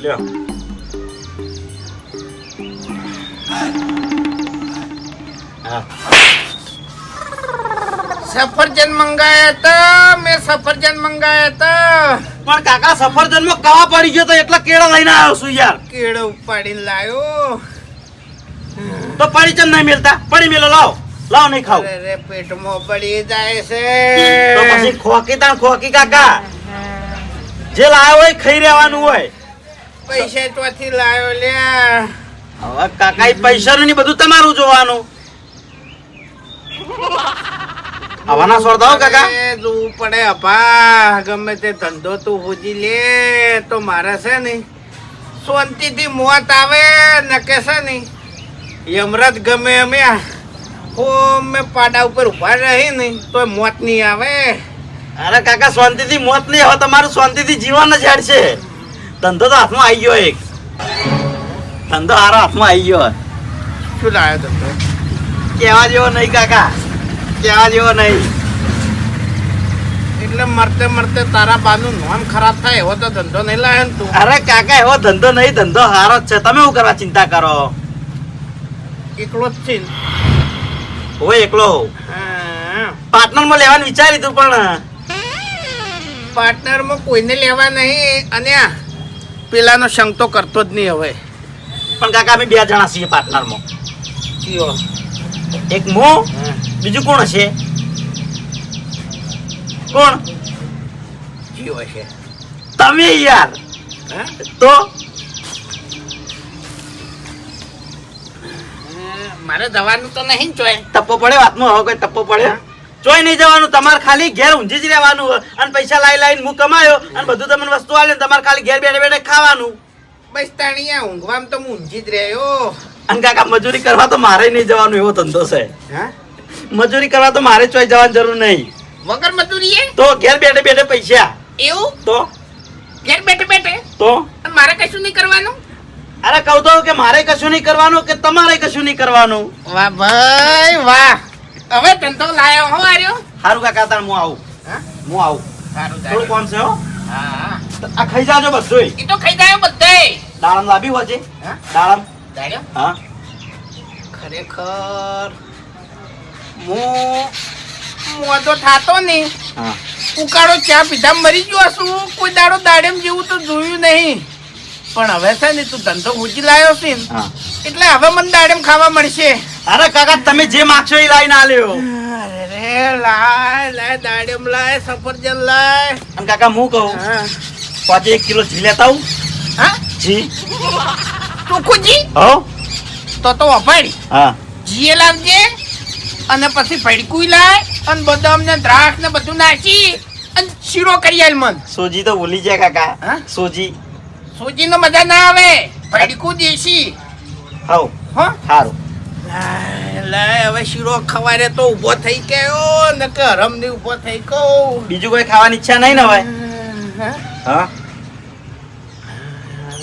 લ્યો હા સફરજન મંગાયા હતા મેં સફરજન મંગાયા હતા પણ કાકા સફરજન માં કવા પડી ગયો તો એટલા કેળા લઈને આવ્યો છું યાર કેળો ઉપાડીને લાયો તો પડી ચમ નહીં મિલતા પડી મેલો લાવ લાવ નહીં ખાવ અરે પેટમાં પડી જાય છે તો પછી ખોકી કાકા જે લાવ્યો હોય ખાઈ રહેવાનું હોય પૈસા ચોથી લાયો લ્યા હવે કાકા પૈસા નું બધું તમારું જોવાનું આવાના સોરતા હો કાકા જોવું પડે અપા ગમે તે ધંધો તું હોજી લે તો મારે છે ને શાંતિથી મોત આવે નકે છે ને યમરાજ ગમે અમે મેં પાડા ઉપર ઉભા રહી ને તો મોત નહીં આવે અરે કાકા શાંતિથી મોત નહીં હવે તમારું શાંતિથી જીવન જ હેડ છે ધંધો તો હાથમાં આવી ગયો એક ધંધો હારો હાથમાં આવી ગયો શું લાવ્યો ધંધો કેવા જેવો નહીં કાકા કેવા જેવો નહીં એટલે મરતે મરતે તારા બાનું નામ ખરાબ થાય એવો તો ધંધો નહીં લાવે ને તું અરે કાકા એવો ધંધો નહીં ધંધો હારો જ છે તમે શું કરવા ચિંતા કરો એકલો જ છે ને? હોય એકલો હા પાર્ટનર માં લેવાનું વિચાર્યું તું પણ પાર્ટનરમાં કોઈને લેવા નહીં અને આ પેલાનો સંગ તો કરતો જ નહીં હવે પણ કાકા અમે 2 જણા છીએ પાર્ટનર માં કયો એક હું બીજું કોણ હશે કોણ કયો છે તમે યાર હા તો મારે જવાનું તો નહીં જોય ટપ્પો પડે વાતમાં હવે કોઈ ટપ્પો પડે જોઈ નહીં જવાનું તમારે ખાલી ઘેર ઊંઝી જ રહેવાનું હોય અને પૈસા લાઈ હું કમાયો અને બધું તમને વસ્તુ આલે તમારે ખાલી ઘેર બેઠે બેઠે ખાવાનું બસ તાણીયા ઊંઘવામાં તો હું ઊંઘી જ રહ્યો અને કાકા મજૂરી કરવા તો મારે નહીં જવાનું એવો ધંધો છે હા મજૂરી કરવા તો મારે ચોઈ જવાની જરૂર નહીં વગર મજૂરીએ તો ઘેર બેઠે બેઠે પૈસા એવું તો ઘેર બેઠે બેઠે તો અને મારે કશું નહીં કરવાનું અરે કહું તો કે મારે કશું નહીં કરવાનું કે તમારે કશું નહીં કરવાનું વાહ ભાઈ વાહ હવે ધંધો લાયો હો આર્યો સારું કાકા તાર હું આવું હા હું આવું સારું થોડું કામ છે હો હા આ ખાઈ જાજો બધું એ તો ખાઈ જાય બધે દાડમ લાવી હોય છે હા દાડમ દાડ્યો હા ખરેખર હું તો થાતો નહીં હા ઉકાળો ચા પીધા મરી ગયો છું કોઈ દાડો દાડેમ જેવું તો જોયું નહીં પણ હવે છે ને તું ધંધો ઉજી લાયો છે ને હા એટલે હવે મને દાડેમ ખાવા મળશે અરે કાકા તમે જે માગશો એ લાઈને આલ્યો અરે લાય લાય દાડેમ લાય સફરજન લાય અને કાકા હું કહું હા પાછે 1 કિલો ઘી લેતા આવું હા જી ચોખ્ખુજી હો તો વફાડી હા જીએ લાવજે અને પછી ભડકું લાય અને બદામ ને દ્રાક્ષ ને બધું નાખી અને શીરો કરી આલ મન સોજી તો ભૂલી જાય કાકા હા? સોજી સૂજી નો મજા ના આવે ભડકું દેશી હાઉ હો સારું લાય હવે શીરો ખવારે તો ઊભો થઈ ગયો ને કે હરમ ની ઊભો થઈ ગયો બીજું કોઈ ખાવાની ઈચ્છા નહીં ને હવે હા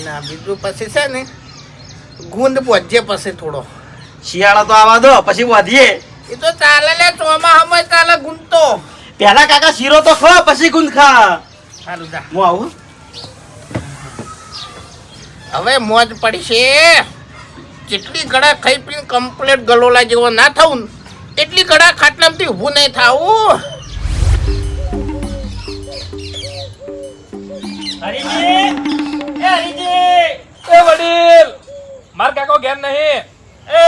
ના બીજું પછી છે ને ગુંદ પહોંચે પછી થોડો શિયાળા તો આવા દો પછી વધીએ એ તો ચાલે લે ચોમાહામાં ચાલે ગુંદ તો પહેલા કાકા શીરો તો ખા પછી ગુંદ ખા સારું જા હું આવું હવે મોજ પડશે જેટલી ગળા ખાઈ પીને કમ્પ્લેટ ગલોલા જેવો ના થવું ને એટલી ગળા ખાટલામાંથી ઊભું નહીં થાવું એ વડીલ માર કાકો ઘેર નહીં એ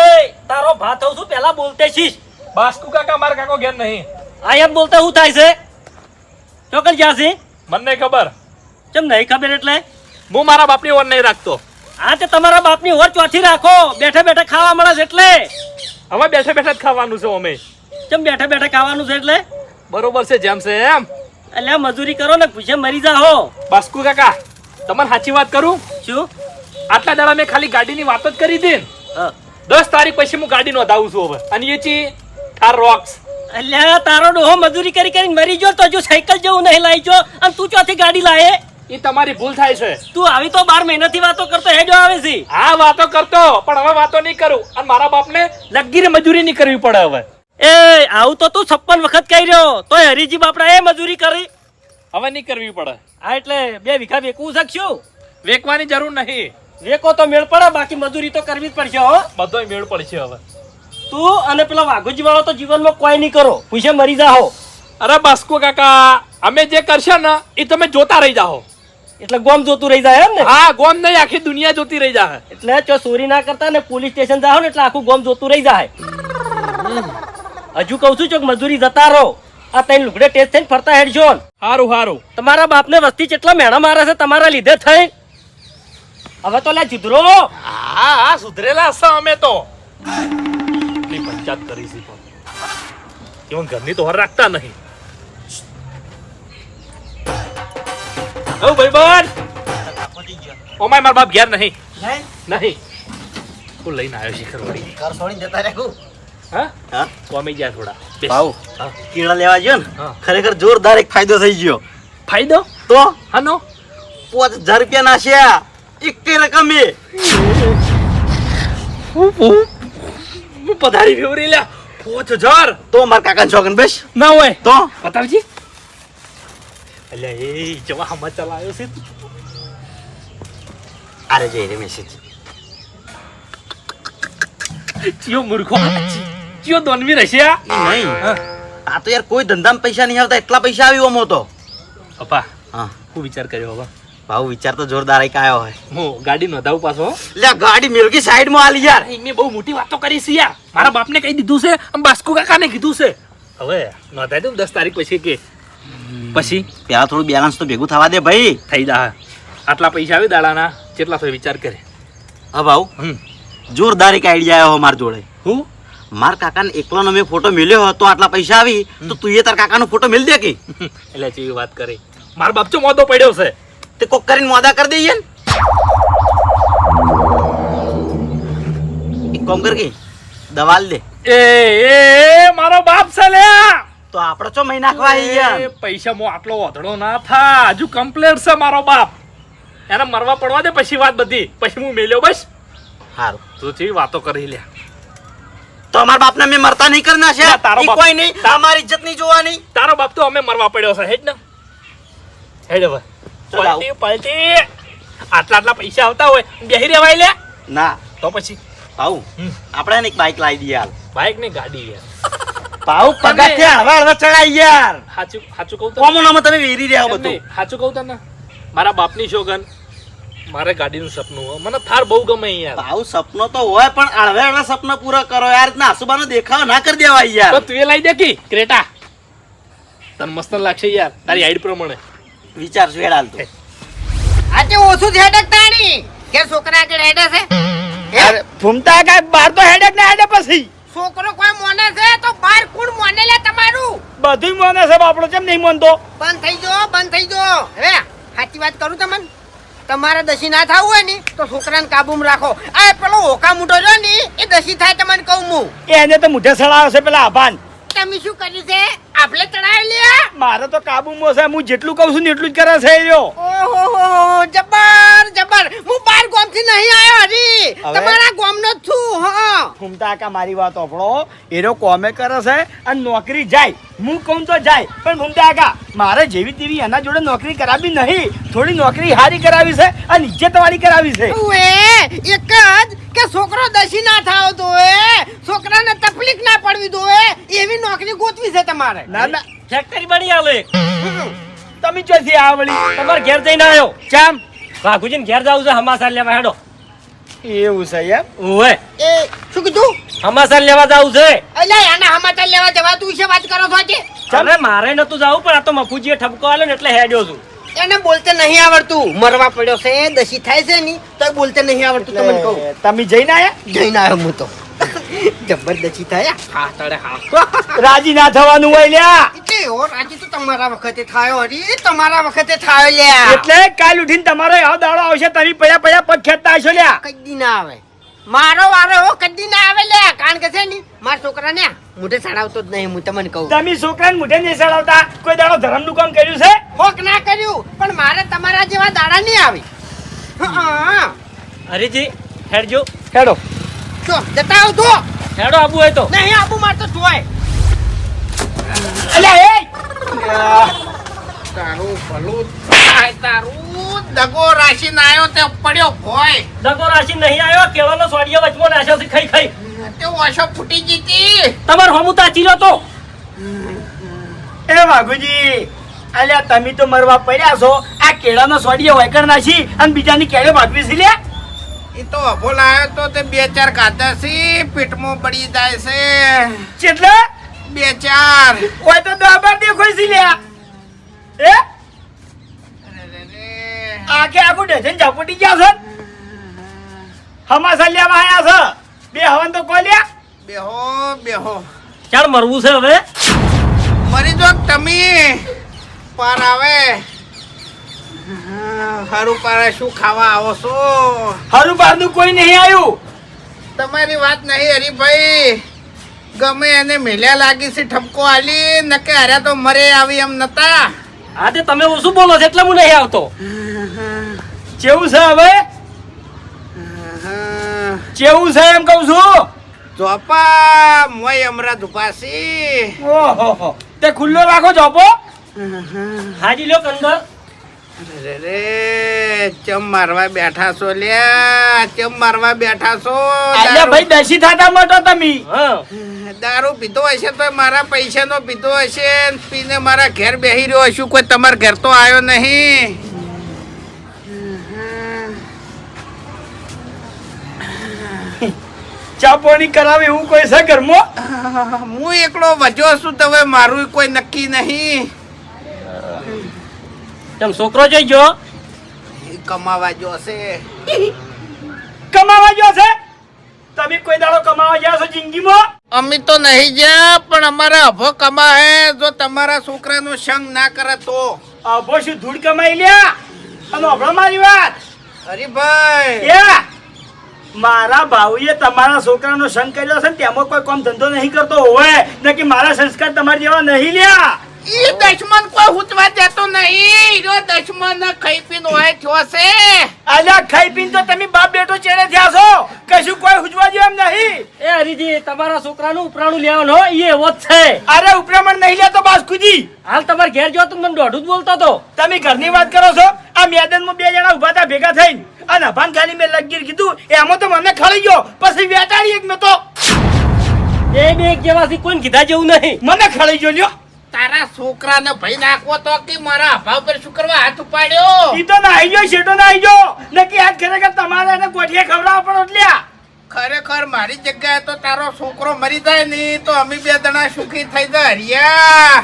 તારો ભાત હોઉં છું પેલા બોલતે છીસ બાસ્કુ કાકા માર કાકો ઘેર નહીં આ એમ બોલતા હું થાય છે ચોકલ જ્યાં છે મને નહીં ખબર કેમ નહીં ખબર એટલે હું મારા બાપની ઓર નહીં રાખતો આ તે તમારા બાપની ઓર ચોથી રાખો બેઠે બેઠે ખાવા મળે છે એટલે હવે બેઠા બેઠા જ ખાવાનું છે અમે કેમ બેઠે બેઠે ખાવાનું છે એટલે બરોબર છે જેમ છે એમ એટલે મજૂરી કરો ને પૂછે મરી જાઓ બાસ્કુ કાકા તમને સાચી વાત કરું શું આટલા દાડા મેં ખાલી ગાડીની વાતો જ કરી હતી હા. 10 તારીખ પછી હું ગાડી નોંધાવું છું હવે અને એ ચી થાર રોક્સ એટલે તારો ડોહો મજૂરી કરી કરીને મરી ગયો તો જો સાયકલ જેવું નહીં લાવી જો અને તું ચોથી ગાડી લાવે એ તમારી ભૂલ થાય છે તું આવી તો 12 મહિનાથી વાતો કરતો હેડો આવે છે હા વાતો કરતો પણ હવે વાતો નહીં કરું અને મારા બાપને લગીરે મજૂરી નહીં કરવી પડે હવે એ આવું તો તું 56 વખત કહી રહ્યો તોય હરીજી બાપડા એ મજૂરી કરી હવે નહીં કરવી પડે હા એટલે 2 વીઘા વેકવું શકશું વેકવાની જરૂર નહીં. વેકો તો મેળ પડે, બાકી મજૂરી તો કરવી જ પડશે હો. બધોય મેળ પડશે હવે. તું અને પેલા વાઘોજી વાળો તો જીવનમાં કોઈ નહીં કરો, પૂછે મરી જાઓ. અરે બાસ્કો કાકા, અમે જે કરશે ને એ તમે જોતા રહી જાઓ. એટલે ગોમ જોતું રહી જાય એમ ને. હા, ગોમ નહીં, આખી દુનિયા જોતી રહી જાય. એટલે જો ચોરી ના કરતા ને પોલીસ સ્ટેશન જાઓ ને એટલે આખું ગોમ જોતું રહી જાય. હજુ કહું છું ચોક મજૂરી જતા રહો. આ તઈ લુગડે ટેસ્ટ થઈને ફરતા હેડજો. હારું હારું. તમારા બાપને વસ્તી કેટલા મેણા મારે છે તમારા લીધે થઈ. હવે તો લે જુદરો. હા હા, સુધરેલા હશે અમે તો. ની પંચાયત કરી છે પણ એવન ઘરની તો હર રાખતા નહીં. ઓ ભાઈબંધ, ઓમાય માર બાપ ઘેર નહીં. નહીં તું લઈને આવ્યો શિખર વળી. ઘર છોડીને જતા રહ્યા હા હા કોમી ગયા થોડા. બેસ. ભાઉ હા. કીડા લેવા ગયો ને હા. ખરેખર જોરદાર એક ફાયદો થઈ ગયો. ફાયદો તો હાનો? 5000 રૂપિયા નાશ્યા એક રકમે. હું પધારી ફેવરી લ્યા 5000 તો મારા કાકાને શોખન બેસ ના હોય તો બતાવજી. અલ્યા એ જવા હમા ચલાયો છે તું. અરે જઈ રે મેસેજ. ચિયો મૂર્ખો, ચિયો દોનવી રહેશે આ. નહીં આ તો યાર કોઈ ધંધામાં પૈસા નહીં આવતા, એટલા પૈસા આવ્યો મો તો. પપ્પા હા હું વિચાર કર્યો હવે. ભાઉ વિચાર તો જોરદાર એક આવ્યો હોય. હું ગાડી નોંધાવું પાછો. લે ગાડી મિલકી સાઈડ માં આલી યાર. મેં બહુ મોટી વાતો કરી છે યાર. મારા બાપને કહી દીધું છે, આમ બાસ્કુ કાકાને કીધું છે. હવે નોંધાઈ દઉં 10 તારીખ પછી કે પછી પેલા થોડું બેલેન્સ તો ભેગું થવા દે ભાઈ. થઈ જા. આટલા પૈસા આવી દાડાના કેટલા થાય વિચાર કરે. હા ભાઉ જોરદાર એક આઈડિયા આવ્યો માર જોડે. હું માર કાકાને એકલોનો મેં ફોટો મેલ્યો તો આટલા પૈસા આવી તો તું એ તાર કાકાનો ફોટો મેલ દે કે. એટલે જેવી વાત કરી. મારા બાપ ચો મોદો પડ્યો છે. તે કોક કરીને મોદા કરી દઈએ ને. એક કામ કર કે દવાલ દે એ મારો બાપ છે લ્યા. તો આપણે ચો મહિના નાખવા યાર. એ પૈસા મો આટલો વધડો ના થા. હજુ કમ્પ્લેટ છે મારો બાપ. એને મરવા પડવા દે પછી વાત બધી. પછી હું મેલ્યો બસ. સારું તું જેવી વાતો કરી લ્યા. તો અમારા બાપને મેં મરતા નહીં કરી નાખ્યા. ના, તારો ઈ બાપ- કોઈ નહીં, અમારી ઇજ્જત નહીં જોવાની. તારો બાપ તો અમે મરવા પડ્યો છે હેડ ને. હેડ હવે ચાલ આવ. પલટી પલટી. આટલા પૈસા આવતા હોય બેહી રેવાય લે. ના તો પછી ભાઉ આપણે એને એક બાઈક લાવી દઈએ હાલ. બાઈક ને ગાડી યાર. ભાઉ પગથિયા હળવા હળવા ચડાઈ યાર. સાચું સાચું કહું કોમો નામ તમે વેરી રહ્યા એમ બધું. નહીં, સાચું કહું તને મારા બાપની શોગન મારે ગાડીનું સપનું હોય. મને થાર બહુ ગમે યાર. ભાઉ સપનો તો હોય પણ હળવે હળવે સપના પૂરા કરો યાર. ના આસુબાનો દેખાવ ના કરી દેવાય તો યાર. તું એ લઈ દે કી ક્રેટા. તને મસ્ત લાગશે યાર તારી આઈડ પ્રમાણે. વિચાર છે હાલ તો. આજે ઓછું જ હેડક તાણી કે છોકરા આગળ હેડે છે અરે ફૂમતા કાય બાર તો હેડક ને હેડે પછી છોકરો કોઈ મોને છે તો બાર કોણ મોને લે તમારું બધું મોને છે બાપડો કેમ નહીં મોનતો. બંધ થઈ જો બંધ થઈ જો. હવે સાચી વાત કરું તમને, તમારે દસી ના થવું હોય ને તો છોકરાને કાબુમાં રાખો. આ પેલો હોકા મૂઠો રહ્યો ને એ દસી થાય તમને કહું હું. એને તો મુઠે સળાવે છે પેલા આભાન. તમે શું કર્યું છે? આપણે ચડાવી લે. મારે તો કાબુમાં છે. હું જેટલું કહું છું ને એટલું જ કરે છે એ રહ્યો. ઓહો જબર જબર. હું બાર ગામ થી નહીં આવ્યો હજી, હવે? તમારા ગામ નો જ છું. હા ફૂમતા કા મારી વાત ઓફળો એનો કોમે કરે છે અને નોકરી જાય હું કહું તો જાય પણ ફૂમતા કા મારે જેવી તેવી એના જોડે નોકરી કરાવી નહીં, થોડી નોકરી હારી કરાવી છે અને ઇજ્જત વાળી કરાવી છે. ઉએ, એક જ કે છોકરો દસી ના થાવ તો છોકરાને તકલીફ ના પડવી દો એવી નોકરી ગોતવી છે તમારે. ના ના ફેક્ટરી બની આલો એક. તમે ચોથી આ વળી તમારે ઘેર જઈને આવ્યો. ચામ વાઘુજીને ઘેર જાવું છે હમાસાર લેવા હેડો. એવું છે એમ. ઓય એ શું કીધું? હમાસાર લેવા જાવું છે. અલ્યા આના સમાચાર લેવા જવા તું વિશે વાત કરો છો આજે? અરે મારે નતું જાવું પણ આ તો મફુજીએ ઠપકો આલ્યો ને એટલે હેડ્યો છું. એને બોલતે નહીં આવડતું, મરવા પડ્યો છે દસી થાય છે ની તો બોલતે નહીં આવડતું તમને કહું. તમે જઈને આયા જઈને આવ્યો હું તો જબરદસ્તી થાય હા તળે હા. રાજી ના થવાનું હોય લ્યા. એટલે એવો રાજી તો તમારા વખતે થાયો હરી, તમારા વખતે થાયો લ્યા. એટલે કાલ ઉઠીને તમારો એવો દાડો આવશે તારી પયા પયા પગ ખેંચતા હશો લ્યા. કદી ના આવે મારો વારો હો, કદી ના આવે લ્યા. કારણ કે છે ને મારા છોકરાને મોઢે ચડાવતો જ નહીં હું તમને કહું. તમે છોકરાને મુઠે નહીં સડાવતા. કોઈ દાડો ધર્મનું કામ કર્યું છે? હોક ના કર્યું પણ મારે તમારા જેવા દાડા નહીં આવી. હા હરીજી હેડજો. હેડો જો જતા આવ તો હેડો આબુ હોય તો. નહીં આબુ મારતો જોય. અલ્યા એ તારું ભલું થાય, તારું દગો રાશિને આવ્યો તે પડ્યો ભોય. દગો રાશિ નહીં આવ્યો, કેળાનો સોડિયો વચમાં નાખ્યો છે ખાઈ ખાઈ. તે ઓછો ફૂટી જીતી. તમાર હમું તાચી રહ્યો તો. એ વાઘુજી, અલ્યા તમે તો મરવા પડ્યા છો. આ કેળાનો સોડિયો વૈકણ નાખી અને બીજાની કેળે ભાગવી છે લ્યા. એ તો અભો લાયો તો તે 2-4 ખાધા છે, પેટમાં પડી જાય છે. કેટલે 2-4. ઓય તો દાબર દેખોય છે લ્યા. એ આખે આખું ડઝન ઝાપટી ગયા છે. હમાસા લેવા આયા છે. બે હવન તો કોલ્યા. બેહો બેહો, ચાલ મરવું છે હવે. મરી જો તમે પાર આવે. હારું પારા શું ખાવા આવો છો? હારું બહારનું કોઈ નહીં આવ્યું. તમારી વાત નહીં હરીભાઈ, ગમે એને મેલ્યા લાગી છે ઠપકો આલી, નકે હાર્યા તો મરે આવી એમ નતા. હા તે તમે ઓછું બોલો છો એટલે હું નહીં આવતો. કેવું છે હવે? કેવું છે એમ કહું છું. ચોપા મોય અમરાજ ઉપાસી. ઓહો, તે ખુલ્લો રાખો જોપો. હાજી લ્યો કંદર. રે ચમ મારવા બેઠા છો લ્યા, ચમ મારવા બેઠા છો? અલ્યા ભાઈ બેસી થાતા મટો તમે. હા દારૂ પીધો હશે તો મારા પૈસાનો પીધો હશે, પીને મારા ઘેર બેહી રહ્યો હશું. કોઈ તમારા ઘેર તો આવ્યો નહીં. ચા પાણી કરાવે એવું કોઈ છે ઘરમાં? હું એકલો વજો છું, તમે મારું કોઈ નક્કી નહીં. તેમ છોકરો જોઈ ગયો. કમાવા જોશે. કમાવા ગયો છે? તમે કોઈ દાડો કમાવા ગયા છો જિંદગીમાં? અમે તો નહીં જ્યાં, પણ અમારા અભો કમાહે. જો તમારા છોકરાનો સંગ ના કરે તો. અભો શું ધૂળ કમાઈ લ્યા. અને હમણાં મારી વાત. હરીભાઈ, એ મારા ભાઈએ તમારા છોકરાનો સંગ કર્યો છે ને તેમાં કોઈ કામ ધંધો નહીં કરતો હોય ને કે મારા સંસ્કાર તમારા જેવા નહીં લ્યા. ઈ દશમન કોઈ હુતવા દેતો નહીં. જો દશમન ખાઈ પીને હોય થયો છે. અલ્યા ખાઈ પીને તો તમે બાપ બેટો ચેડે થયા છો. કશું કોઈ હુજવા જેવું એમ નહીં. એ હરીજી તમારા છોકરાનું ઉપરાણું લેવાનું હો, એ એવો જ છે. અરે ઉપરામણ નહીં લેતો બાસ ખુદી. હાલ તમારે ઘેર જો તો મને દોઢું જ બોલતો હતો. તમે ઘરની વાત કરો છો. આ મેદાનમાં 2 જણા ઉભા હતા ભેગા થઈને અને અભાન ખાલી મેં લગીર કીધું એમાં તો મને ખળી ગયો. પછી વેટાડી એક મેં તો એ બે એક જેવાથી કોઈ કીધા જેવું નહીં. મને ખળી ગયો લ્યો. તારા છોકરાને ભાઈ નાખવો તો કે મારા અભાવ પર શું કરવા હાથ ઉપાડ્યો? ઈ તો નાઈ ગયો શેટો નાઈ ગયો નકી આજ ખરેખર તમારે એને ગોઠિયા ખવડાવવા પડો એટલ્યા. ખરેખર મારી જગ્યાએ તો તારો છોકરો મરી જાય નહીં તો અમે 2 જણા સુખી થઈ જાય. હરિયા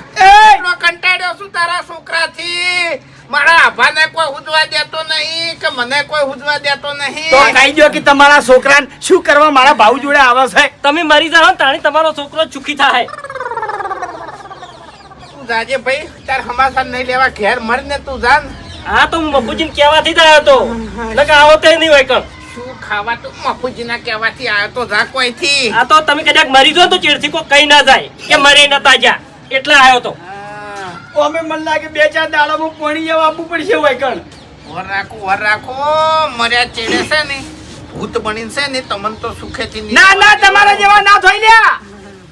એટલો કંટાળ્યો છું તારા છોકરાથી. મારા આભાને કોઈ હુજવા દેતો નહીં કે મને કોઈ હુજવા દેતો નહીં. તો કહી દો કે તમારા છોકરાને શું કરવા મારા ભાવ જોડે આવે છે. તમે મરી જાઓ ને તાણી તમારો છોકરો સુખી થાય. તું જાજે ભાઈ, તાર હમાસા નહીં લેવા ઘેર મર ને તું જાન. હા તો હું બાપુજીને કહેવાથી જ આવ્યો હતો. નકર આવો તો નહીં હોય કણ. શું ખાવા તું મફુજીના કહેવાથી આવ્યો તો જા કોઈથી. આ તો તમે કદાચ મરી જો તો ચીડથી કોઈ કઈ ના જાય કે મરે નતા જા એટલે આવ્યો તો. અમે મને લાગે 2-4 દાડામાં પાણી જેવા આપવું પડશે હોય કણ. વર રાખો મર્યા ચેડે છે ને ભૂત બનીને છે ને તમને તો સુખેથી ના ના તમારા જેવા ના થોય લ્યા.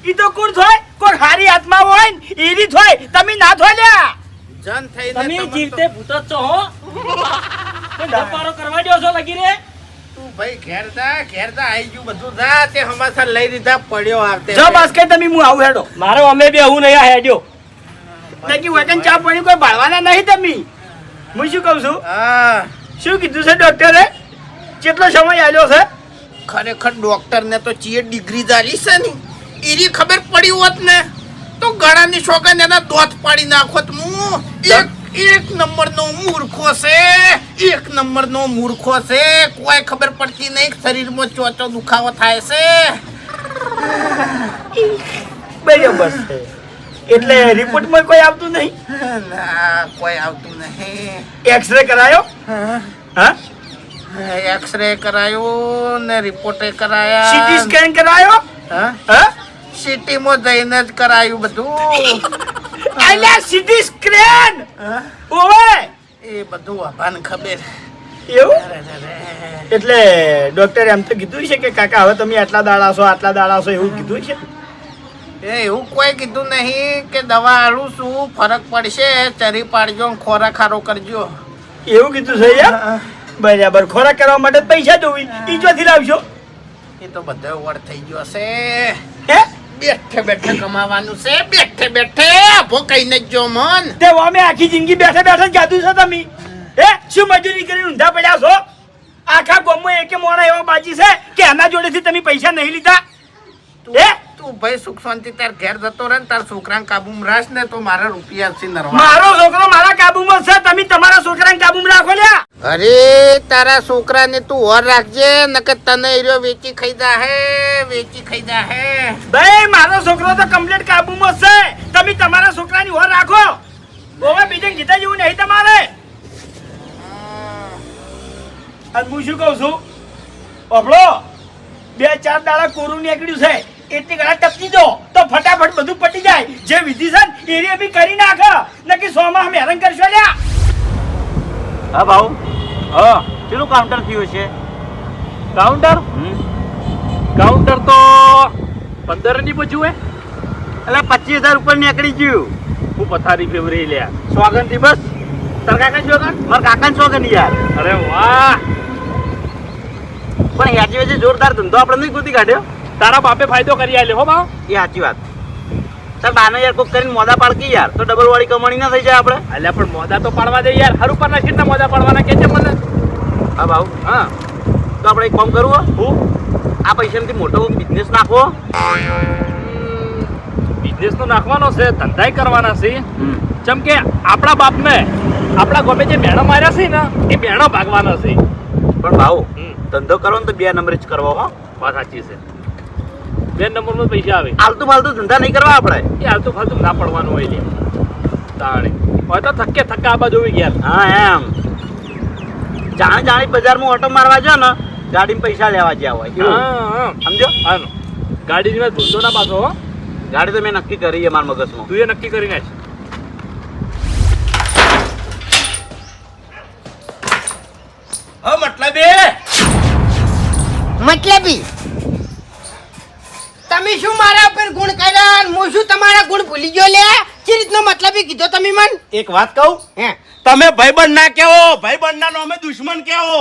ઈ તો કોણ થોય? કોઈ હારી આત્મા હોય ને ઈરી થોય. તમે ના થોય લ્યા. જન થઈને તમે તમને જીવતે ભૂત જ છો હો. કોઈ ડપારો કરવા દો છો લગી રે. તું ભાઈ ઘેર જા આઈ ગયું બધું જા. તે હમાસા લઈ લીધા પડ્યો આવતે. જો બસ કે તમે હું આવું હેડો. મારો અમે બે હું નહીં હેડ્યો. નકી વેકન ચા પાણી કોઈ ભાળવાના નહીં તમે. હું શું કહું છું? હા, શું કીધું છે ડોક્ટરે? કેટલો સમય આલ્યો છે? ખરેખર ડોક્ટર ને તો ચીએ ડિગ્રી જાલી છે ને એની ખબર પડી હોત ને તો ગળાની સોગન એના દોત પાડી નાખોત. હું એક નંબરનો મૂર્ખો છે. 1 નંબરનો મૂર્ખો છે. કોઈ ખબર પડતી નહીં શરીરમાં ચોચો દુખાવો થાય છે. બરાબર છે. એટલે રિપોર્ટમાં કોઈ આવતું નહીં? ના, કોઈ આવતું નહીં. એક્સરે કરાયો? હા? એક્સરે કરાયો ને રિપોર્ટે કરાયા. સીટી સ્કેન કરાયો? હા, હા? સિટીમાં જઈને જ કરાયું બધું. અલ્યા સીટી સ્કેન. હા? ઓવે એ બધું અભાન ખબર. એવું? એટલે ડોક્ટરે એમ તો કીધું છે કે કાકા હવે તમે આટલા દાડા છો એવું કીધું છે? એ એવું કોઈ કીધું નહીં કે દવા આલું શું ફરક પડશે ચરી પાડજો ને ખોરાક ખારો કરજો. એવું કીધું છે યાર? બરાબર. ખોરાક કરવા માટે પૈસા જોવી ઈ ચોથી લાવશો? એ તો બધો વડ થઈ ગયો છે. હે? બેઠે બેઠે કમાવાનું છે, બેઠે બેઠે આભો કહીને જ જો મન. તે અમે આખી જિંદગી બેઠા બેઠા જ ગાધું છે તમે. હે? શું મજૂરી કરીને ઊંધા પડ્યા છો? આખા ગામમાં એકે મોણા એવા બાજી છે કે એના જોડેથી તમે પૈસા નહીં લીધા? હે? તું ભાઈ સુખ શાંતિ તાર ઘેર જતો રહે ને તાર છોકરાને કાબુમાં રાખ ને તો મારા રૂપિયા છે નરવા. મારો છોકરો મારા કાબુમાં છે, તમે તમારા છોકરાને કાબુમાં રાખો લ્યા. અરે તારા છોકરાને તું ઓર રાખજે નકર તને એર્યો વેચી ખાઈ જાહે, વેચી ખાઈ જાહે. ભાઈ મારો છોકરો તો કમ્પ્લીટ કાબુમાં છે, તમે તમારા છોકરાની ઓર રાખો. ઓવે બીજે ગીતા જેવું નહીં તમારે. અને હું શું કહું છું, ઓફળો 2-4 દાડા કોરું નીકળ્યું છે, એટલી ઘણા ટપકી દો તો ફટાફટ બધું પટી જાય. જે વિધિ છે ને એરિયા બી કરી નાખ, નકી 100 માં હેરાન કરશો લ્યા. હા ભાઉ, હા કેટલું કાઉન્ટર થયું છે? કાઉન્ટર કાઉન્ટર તો 15 ની બચ્યું હે. એટલે 25,000 ઉપર નીકળી ગયું. હું પથારી ફેવરી લ્યા. સોગન થી બસ. તાર કાકા સોગન? મારા કાકા સોગન યાર. અરે વાહ, પણ યાચી વેચી જોરદાર ધંધો આપણે નહીં ગોતી કાઢ્યો. તારા બાપે ફાયદો કરી આલ્યો હો બા. એ સાચી વાત. તાર બાને યાર કોક કરીને મોદા પાડકી યાર, તો ડબલ વાળી કમાણી ના થઈ જાય આપણે. અલ્યા પણ મોદા તો પાડવા દે યાર. હર ઉપરના કેટલા મોદા પાડવાના કે છે મને? હા ભાઉ, હા તો આપણે એક કામ કરવું. હું આ પૈસાથી મોટો બિઝનેસ નાખવો. બિઝનેસ તો નાખવાનો છે, ધંધાય કરવાના છે. જેમ કે આપણા બાપને આપણા ગમે જે મેણો માર્યા છે ને એ મેણો ભાગવાનો છે. પણ ભાઉ ધંધો કરવો ને તો 2 નંબર જ કરવો. હો વાત સાચી છે. 2 નંબરમાં પૈસા આવે. આલતુ ફાલતુ ધંધા નહીં કરવા આપણે. એ હાલતુ ફાલતુ ના પડવાનું હોય લે તાણે. હવે તો થકે થકા આ બાજુ આવી ગયા. હા એમ જાણી જાણી બજારમાં ઓટો મારવા જો ને ગાડીમાં પૈસા લેવા જ્યાં હોય એવું. હા સમજો? હાલો ગાડી ની ભૂલતો ના પાછો હો. ગાડી તો મેં નક્કી કરી છે મારા મગજમાં. તું એ નક્કી કરી નાખ. હ મતલબી તમે શું મારા ઉપર ગુણ કર્યા અને હું શું તમારા ગુણ ભૂલી ગયો લે? જે રીતનો મતલબી કીધો તમે મન. એક વાત કહું, હે તમે ભાઈબંધ ના કેવો, ભાઈબંધ ના નામે દુશ્મન કેવો.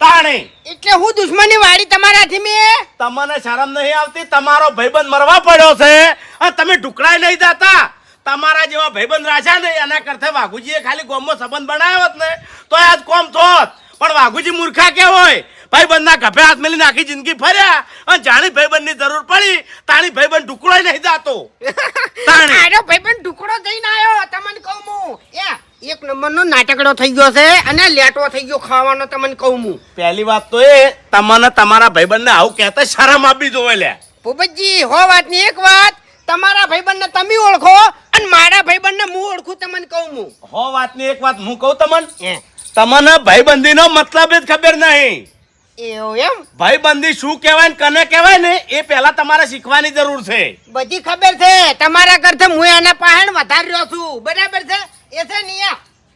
તાણે એટલે હું દુશ્મની વાળી તમારાથી મેં. તમને શરમ નહીં આવતી? તમારો ભાઈબંધ મરવા પડ્યો છે અને તમે ઢુકડાય નહીં જાતા. તમારા જેવા ભાઈબંધ રાખ્યા ને એના કરતા વાઘુજીએ ખાલી ગામમાં સંબંધ બનાવ્યો હોત ને તો આજ કોમ થોત. પણ વાઘુજી મૂર્ખા કે હોય, ભાઈબંધના ગભે હાથ મેલી આખી જિંદગી ફર્યા અને જાણી ભાઈબંધની જરૂર પડી તાણી ભાઈબંધ ઢુકડાય નહીં જાતો. તાણે આરો ભાઈબંધ ટુકડો થઈને આવ્યો તમને કહું હું. એક નંબરનો નાટકડો થઈ ગયો છે અને લેટો થઈ ગયો ખાવાનો તમને કહું હું. પહેલી વાત તો એ તમને તમારા ભાઈબંધને આવું કહેતા શરમ આપી જોવે લે. ભૂપતજી હો વાતની એક વાત, તમારા ભાઈબંધને તમે ઓળખો અને મારા ભાઈબંધને હું ઓળખું તમને કહું હું. હો વાતની એક વાત હું કહું તમને, તમને ભાઈબંધીનો મતલબ જ ખબર નહીં. એવું એમ? ભાઈબંધી શું કહેવાય ને કને કહેવાય ને એ પહેલા તમારે શીખવાની જરૂર છે. બધી ખબર છે તમારા કરતા હું એના પાહણ વધારે રહ્યો છું. બરાબર છે? એ છે ને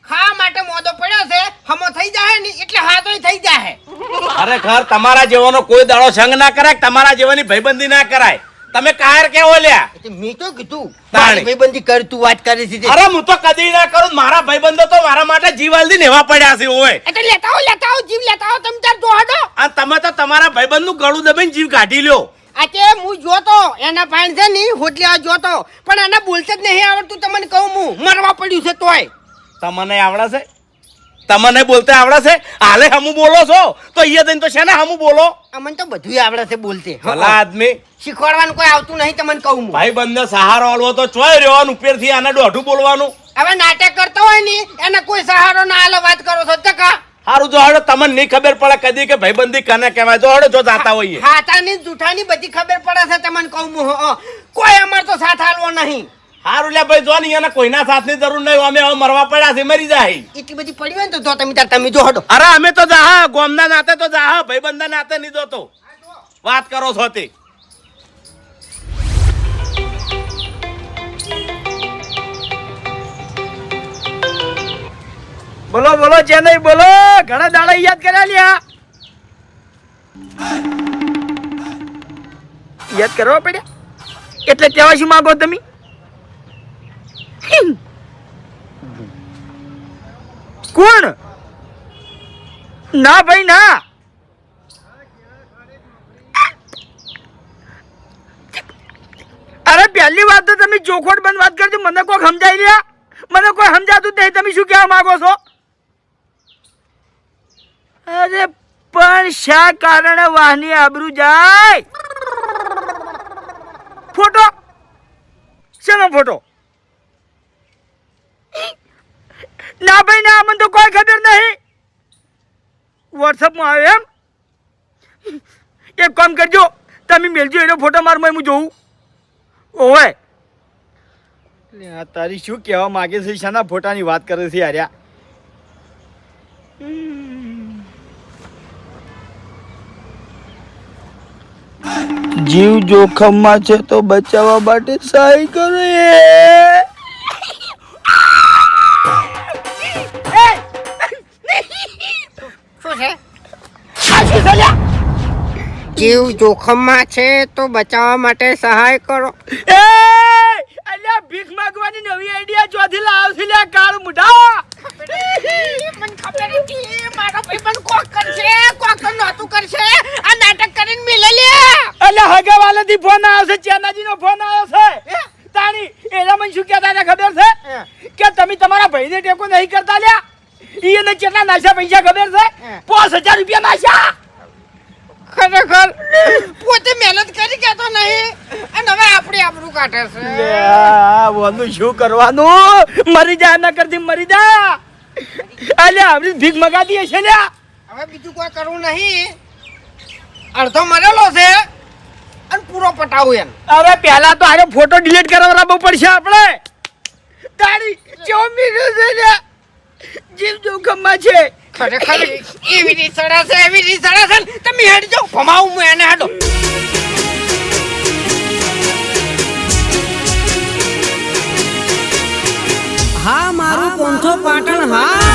ખાવા માટે મોદો પડ્યો છે, હમો થઈ જાય ને એટલે હાથોય થઈ જાય. ખરેખર તમારા જેવાનો કોઈ દાડો સંગ ના કરાય, તમારા જેવાની ભાઈબંધી ના કરાય. તમે કાયર કેવો લ્યા? મેં તો કીધું તાણી. ભાઈબંધી કર, તું વાત કરી છે. અરે હું તો કદી ના કરું. મારા ભાઈબંધો તો મારા માટે જીવાલથી નેવા પડ્યા છે ઓય. એટલે લેતા આવો જીવ લેતા આવો તમે તાર દોડો. અને તમે તો તમારા ભાઈબંધનું ગળું દબાઈને જીવ કાઢી લ્યો. આજે હું જોતો એના પાણ છે ને હોટલે જોતો પણ એને બોલતે જ નહીં આવડતું. તમને કહું હું મરવા પડ્યું છે તોય. તમને આવડે છે? તમને બોલતે આવડે છે? હાલે હમું બોલો છો તો અહીંયા જઈને તો છે ને હમું બોલો. અમને તો બધું આવડે છે બોલતે. ભલા આદમી શીખવાડવાનું કોઈ આવતું નહીં તમને કહું હું. ભાઈબંધને સહારો આલવો તો ચોય રહેવાનું, ઉપરથી આને દોઢું બોલવાનું. હવે નાટક કરતો હોય ને એને કોઈ સહારો ના આલો વાત કરો છો ટકા. હારું જો હડો તમને નહીં ખબર પડે કદી કે ભાઈબંધી કને કહેવાય. જો હડો જો જાતા હોઈએ. હાથાની જૂઠાની બધી ખબર પડે છે તમને કહું હું. કોઈ અમાર તો સાથ આલવો નહીં. હારું લે ભાઈ જો ને એને કોઈના સાથની જરૂર નહીં. અમે હવે મરવા પડ્યા છે, મરી જાય. એટલી બધી પડી હોય ને તો જો તમે તાર તમે જો હડો. અરે અમે તો જાહ ગોમના નાતે તો જાહ, ભાઈબંધના નાતે નહીં જોતો. વાત કરો છો તે. બોલો બોલો જે નહીં બોલો. ઘણા દાડા યાદ કર્યા લ્યા. યાદ કરવા પડ્યા. એટલે તેવા શું માંગો તમે? કોણ? ના ભાઈ ના. અરે પહેલી વાત તો તમે ચોખવટ બંધ વાત કરજો. મને કોઈ સમજાઈ રહ્યા? મને કોઈ સમજાતું જ નહીં. તમે શું કહેવા માંગો છો? અરે પણ શા કારણે વાહની આબરૂ જાય? ફોટો શેનો ફોટો? ના ભાઈ ના, મને તો કોઈ ખબર નહીં. વોટ્સઅપમાં આવ્યો એમ? એક કામ કરજો, તમે મેલજો એનો ફોટો મારમાં હું જોઉં. ઓય તારી શું કહેવા માંગે છે? શાના ફોટાની વાત કરે છે યાર? જીવ જોખમમાં છે તો બચાવવા માટે સહાય કરો. જીવ જોખમમાં છે તો બચાવવા માટે સહાય કરો. એ અલ્યા ભીખ માંગવાની નવી આઈડિયા ચોથી લાવશે લ્યા કાળ મુઢા. મને ખબર હતી મારો ભાઈબંધ કોક કરશે, કોક નહોતું કરશે. આ નાટક કરીને મિલે લે. અલ્યા હગાવાલાથી ફોન આવ્યો છે, ચેનાજીનો ફોન આવ્યો છે. તાણી એના મને શું કહેતા હતા ખબર છે? કે તમે તમારા ભાઈને ટેકો નહીં કરતા લ્યા. એને કેટલા નાશા પૈસા ખબર છે? 5000 રૂપિયા નાશા. ખરેખર પોતે મહેનત કરી કેતો નહીં અને હવે આપણી આબરૂ કાઢે છે. વાનું શું કરવાનું? મરી જા ના કરતી મરી જા. અલ્યા આપણી ભીખ મગાતી હશે લ્યા. હવે બીજું કોઈ કરવું નહીં. અડધો મરેલો છે અને પૂરો પટાવું એમ. હવે પહેલા તો આનો ફોટો ડિલીટ કરાવવો પડશે આપણે. તારી ચોમીનું છે ને જીવ જોખમમાં છે. ખરેખર એવી રીત સડા છે, એવી રીત સડા છે. તમે હેડ જાઓ, ભમાવું હું એને. હેડો. હા મારું પોંથો પાટણ. હા